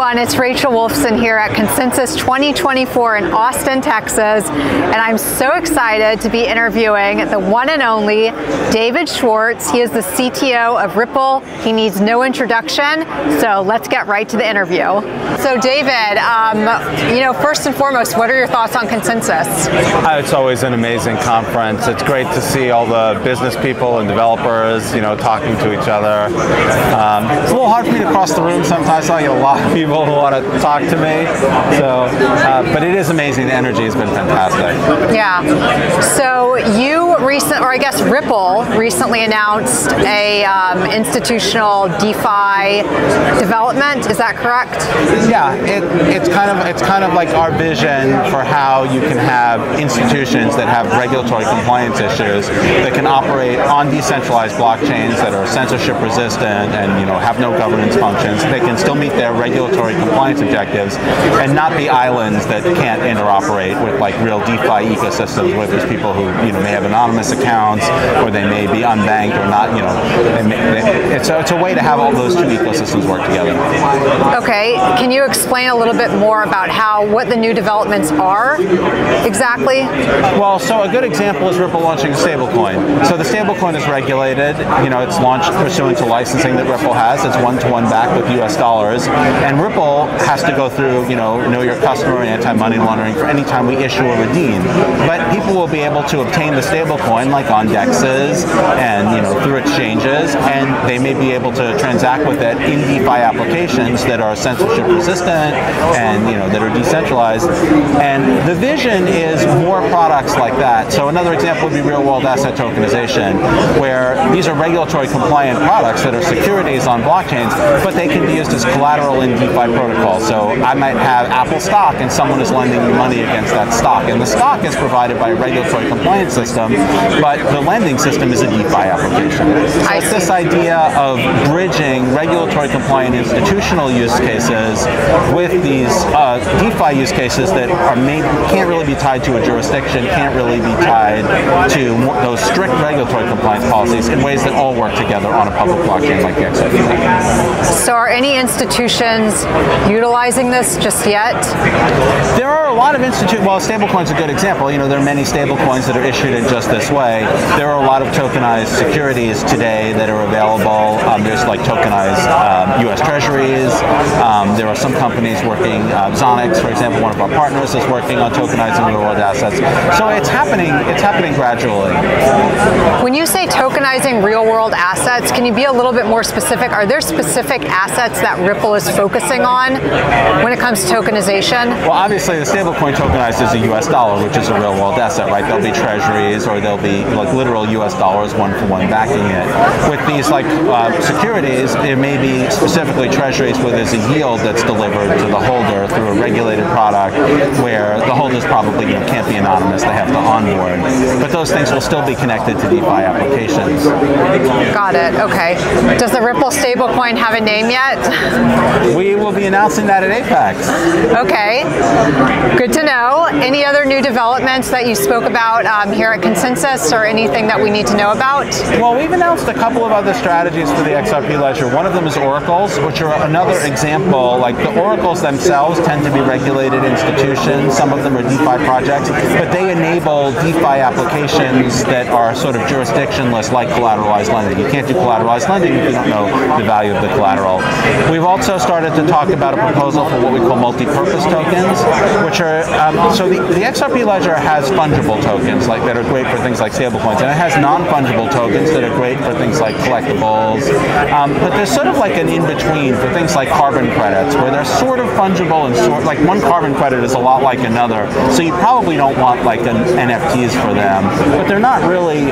everyone, it's Rachel Wolfson here at Consensus 2024 in Austin, Texas, and I'm so excited to be interviewing the one and only David Schwartz. He is the CTO of Ripple. He needs no introduction, so let's get right to the interview. So David, first and foremost, what are your thoughts on Consensus? It's always an amazing conference. It's great to see all the business people and developers, talking to each other. It's a little hard for me to cross the room sometimes, so I get a lot of people who want to talk to me. So, but it is amazing. The energy has been fantastic. Yeah. So you Ripple recently announced a institutional DeFi development. Is that correct? Yeah. It's kind of like our vision for how you can have institutions that have regulatory compliance issues that can operate on decentralized blockchains that are censorship resistant and have no governance functions. They can still meet their regulatory compliance objectives and not be islands that can't interoperate with like real DeFi ecosystems where there's people who may have anonymous accounts or they may be unbanked or not. It's a way to have all those two ecosystems work together. Okay, can you explain a little bit more about what the new developments are exactly? Well, so a good example is Ripple launching a stablecoin. So the stablecoin is regulated. It's launched pursuant to licensing that Ripple has. It's one-to-one backed with US dollars. And Ripple has to go through, know your customer and anti-money laundering for any time we issue or redeem. But people will be able to obtain the stablecoin like on dexes and, through exchanges, and they may be able to transact with it in DeFi applications that are censorship resistant and, that are decentralized. And the vision is more products like that. So another example would be real-world asset tokenization, where these are regulatory compliant products that are securities on blockchains, but they can be used as collateral in DeFi protocols. So I might have Apple stock and someone is lending me money against that stock. And the stock is provided by a regulatory compliance system, but the lending system is a DeFi application. So it's this idea of bridging regulatory compliant institutional use cases with these DeFi use cases that can't really be tied to a jurisdiction, can't really be tied to those strict regulatory compliance policies in ways that all work together on a public blockchain like MEXC. So are any institutions utilizing this just yet? There are a lot of institutions. Well, stablecoin's a good example. There are many stablecoins that are issued in just this way. There are a lot of tokenized securities today that are available. There's like tokenized U.S. Treasuries. There are some companies working. Zonix, for example, one of our partners, is working on tokenizing real-world assets. So it's happening. It's happening gradually. When you say tokenizing real-world assets, can you be a little bit more specific? Are there specific assets that Ripple is focusing on when it comes to tokenization? Well, obviously, the stablecoin tokenized is a U.S. dollar, which is a real-world asset, right? There'll be treasuries, or there'll be like literal U.S. dollars one-for-one backing it. With these securities, there may be specifically treasuries where there's a yield that's delivered to the holder through a regulated product, where the holders probably can't be anonymous; they have to onboard. But those things will still be connected to DeFi applications. Got it. Okay. Does the Ripple stablecoin have a name yet? We will be announcing that at Apex. Okay. Good to know. Any other new developments that you spoke about here at Consensus, or anything that we need to know about? Well, we've announced a couple of other strategies for the XRP ledger. One of them is oracles, which are another example. Like the oracles themselves tend to be regulated institutions. Some of them are DeFi projects, but they enable DeFi applications that are sort of jurisdictionless, like collateralized lending. You can't do collateralized lending if you don't know the value of the collateral. We've also started to talk about a proposal for what we call multi-purpose tokens, which are so the XRP ledger has fungible tokens that are great for things like stablecoins, and it has non-fungible tokens that are great for things like collectibles. But there's sort of like an in-between for things like carbon credits, where they're sort of fungible and like one carbon credit is a lot like another. So you probably don't want like NFTs for them, but they're not really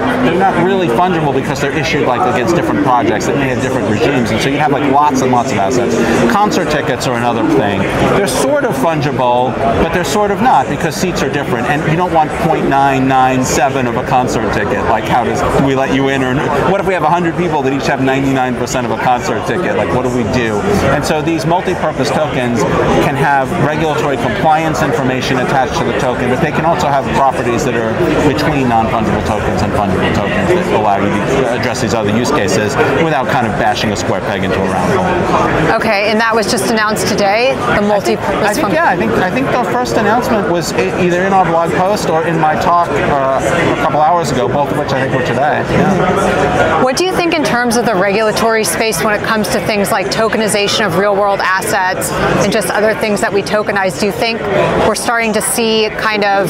fungible because they're issued against different projects that may have different regimes, and so you have lots and lots of assets. Concert tickets are another thing. They're sort of fungible, but they're sort of not because seats are different, and you don't want 0.997 of a concert ticket. Like, how do we let you in? Or what if we have 100 people that each have 99% of a concert ticket? Like, what do we do? And so these multi-purpose tokens can have regulatory compliance information attached to the token, but they can also have properties that are between non-fungible tokens and fungible tokens that allow you to address these other use cases without kind of bashing a square peg into a round hole. Okay, and that was just announced today, the multi-purpose function? Yeah, I think the first announcement was either in our blog post or in my talk a couple hours ago, both of which I think were today. Yeah. What do you think in terms of the regulatory space when it comes to things like tokenization of real-world assets and just other things that we tokenize? Do you think we're starting to see kind of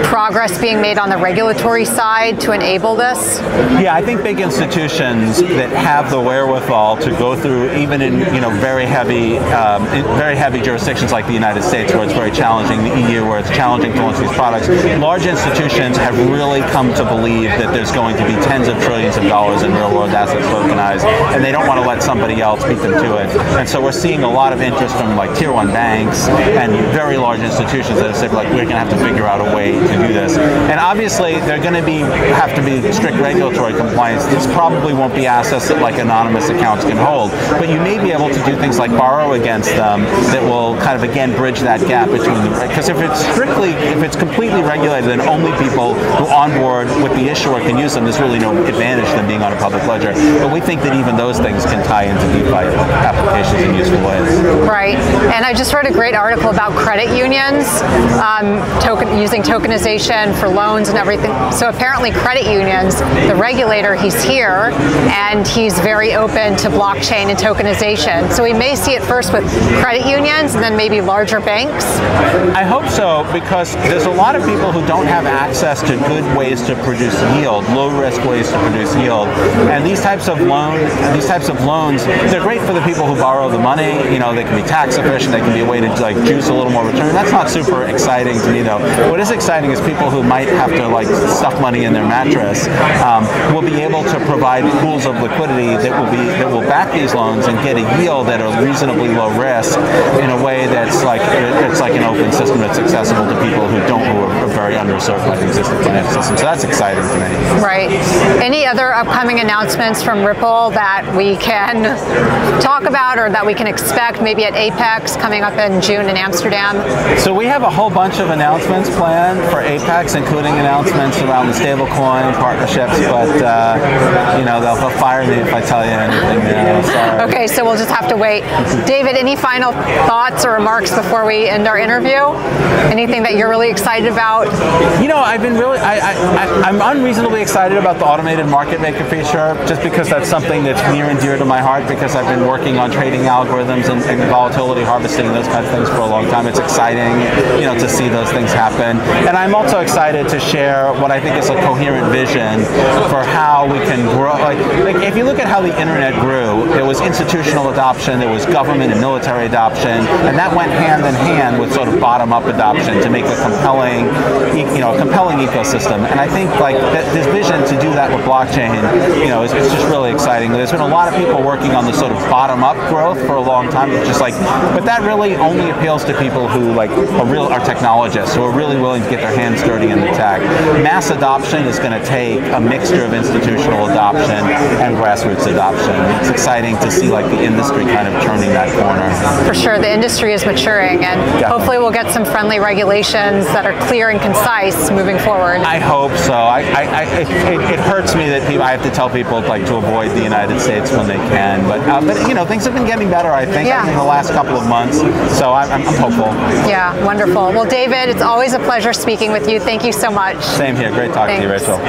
progress being made on the regulatory side to enable this? Yeah, I think big institutions that have the wherewithal to go through, even in very heavy jurisdictions like the United States, where it's very challenging, the EU, where it's challenging to launch these products, large institutions have really come to believe that there's going to be tens of trillions of dollars in real-world assets tokenized, and they don't want to let somebody else beat them to it. And so we're seeing a lot of interest from like tier 1 banks and very large institutions that have said, like, we're going to have to figure out a way to do this. And obviously, they're going to have to be strict regulatory compliance. This probably won't be assets that like anonymous accounts can hold, but you may be able to do things like borrow against them that will kind of again bridge that gap between the, because if it's completely regulated and only people who onboard with the issuer can use them, there's really no advantage to them being on a public ledger. But we think that even those things can tie into DeFi applications in useful ways. Right, and I just read a great article about credit unions using tokenization for loans and everything. So apparently credit unions, the regulator, he's here, and he's very open to blockchain and tokenization. So we may see it first with credit unions and then maybe larger banks? I hope so, because there's a lot of people who don't have access to good ways to produce yield, low-risk ways to produce yield. And these types of loans, they're great for the people who borrow the money. They can be tax efficient, they can be a way to like juice a little more return. That's not super exciting to me though. What is exciting is people who might have to like stuff money in their mattress will be able to provide pools of liquidity that will back these loans and get a yield that are reasonably low risk in a way that's like an open system that's accessible to people who are very underserved by the existing financial system. So that's exciting to me. Right. Any other upcoming announcements from Ripple that we can talk about or that we can expect maybe at Apex coming up in June in Amsterdam? So we have a whole bunch of announcements planned for Apex, including announcements around the stablecoin partnerships, but they'll fire me if I tell you anything. Sorry. Okay, so we'll just have to wait. David, any final thoughts or remarks before we end our interview? Anything that you're really excited about? I'm unreasonably excited about the automated market maker feature, just because that's something that's near and dear to my heart, because I've been working on trading algorithms and volatility harvesting and those kinds of things for a long time. It's exciting, to see those things happen. And I'm also excited to share what I think is a coherent vision for how we can grow. Like if you look at how the internet grew, there was institutional adoption, there was government and military adoption, and that went hand in hand with sort of bottom-up adoption to make a compelling ecosystem. And I think like this vision to do that with blockchain, is just really exciting. There's been a lot of people working on the sort of bottom-up growth for a long time, but that really only appeals to people who are technologists, who are really willing to get their hands dirty in the tech. Mass adoption is going to take a mixture of institutional adoption and grassroots adoption. It's exciting to see the industry kind of turning that corner. For sure, the industry is maturing, and hopefully we'll get some friendly regulations that are clear and concise moving forward. I hope so. It hurts me that I have to tell people to avoid the United States when they can, but things have been getting better, I think, in the last couple of months, so I'm hopeful. Yeah, wonderful. Well, David, it's always a pleasure speaking with you. Thank you so much. Same here. Great talking to you, Rachel.